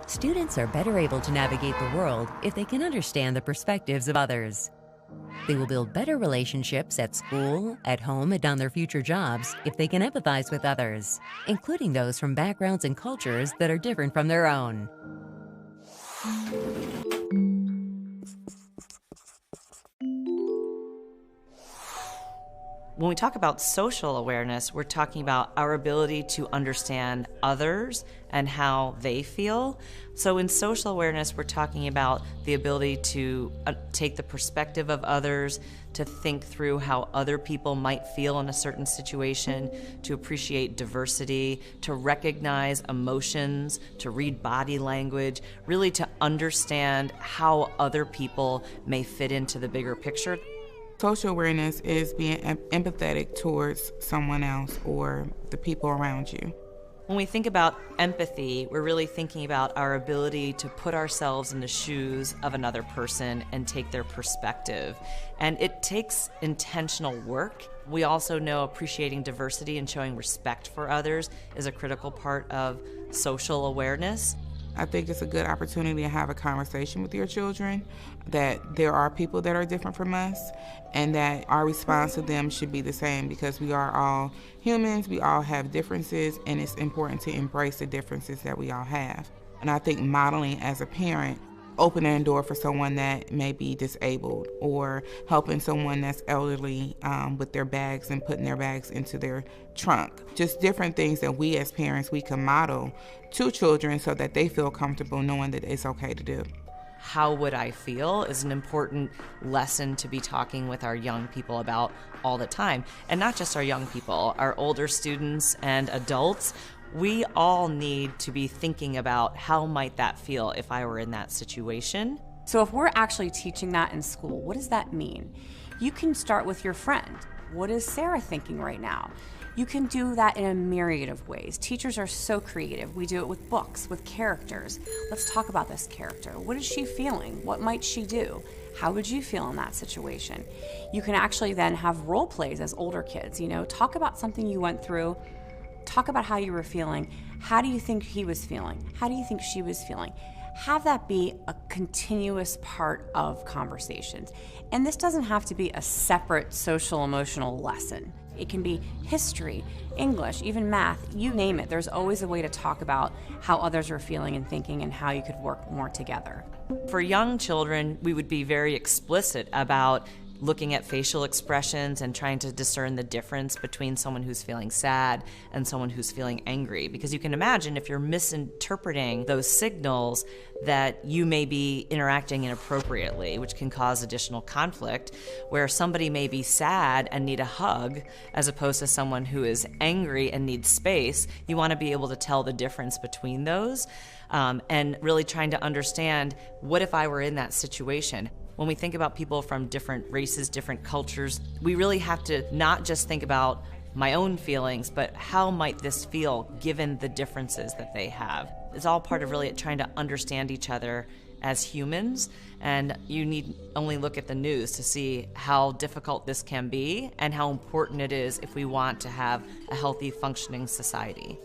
Students are better able to navigate the world if they can understand the perspectives of others. They will build better relationships at school, at home, and on their future jobs if they can empathize with others, including those from backgrounds and cultures that are different from their own. When we talk about social awareness, we're talking about our ability to understand others and how they feel. So in social awareness, we're talking about the ability to take the perspective of others, to think through how other people might feel in a certain situation, to appreciate diversity, to recognize emotions, to read body language, really to understand how other people may fit into the bigger picture. Social awareness is being empathetic towards someone else or the people around you. When we think about empathy, we're really thinking about our ability to put ourselves in the shoes of another person and take their perspective. And it takes intentional work. We also know appreciating diversity and showing respect for others is a critical part of social awareness. I think it's a good opportunity to have a conversation with your children, that there are people that are different from us, and that our response to them should be the same, because we are all humans, we all have differences, and it's important to embrace the differences that we all have. And I think modeling as a parent, opening a door for someone that may be disabled, or helping someone that's elderly with their bags and putting their bags into their trunk. Just different things that we as parents, we can model to children so that they feel comfortable knowing that it's okay to do. How would I feel is an important lesson to be talking with our young people about all the time. And not just our young people, our older students and adults. We all need to be thinking about how might that feel if I were in that situation. So if we're actually teaching that in school, what does that mean? You can start with your friend. What is Sarah thinking right now? You can do that in a myriad of ways. Teachers are so creative. We do it with books, with characters. Let's talk about this character. What is she feeling? What might she do? How would you feel in that situation? You can actually then have role plays as older kids. Talk about something you went through. Talk about how you were feeling. How do you think he was feeling? How do you think she was feeling? Have that be a continuous part of conversations. And this doesn't have to be a separate social emotional lesson. It can be history, English, even math, you name it. There's always a way to talk about how others are feeling and thinking and how you could work more together. For young children, we would be very explicit about looking at facial expressions and trying to discern the difference between someone who's feeling sad and someone who's feeling angry. Because you can imagine if you're misinterpreting those signals that you may be interacting inappropriately, which can cause additional conflict, where somebody may be sad and need a hug as opposed to someone who is angry and needs space. You want to be able to tell the difference between those and really trying to understand, what if I were in that situation? When we think about people from different races, different cultures, we really have to not just think about my own feelings, but how might this feel given the differences that they have. It's all part of really trying to understand each other as humans, and you need only look at the news to see how difficult this can be and how important it is if we want to have a healthy, functioning society.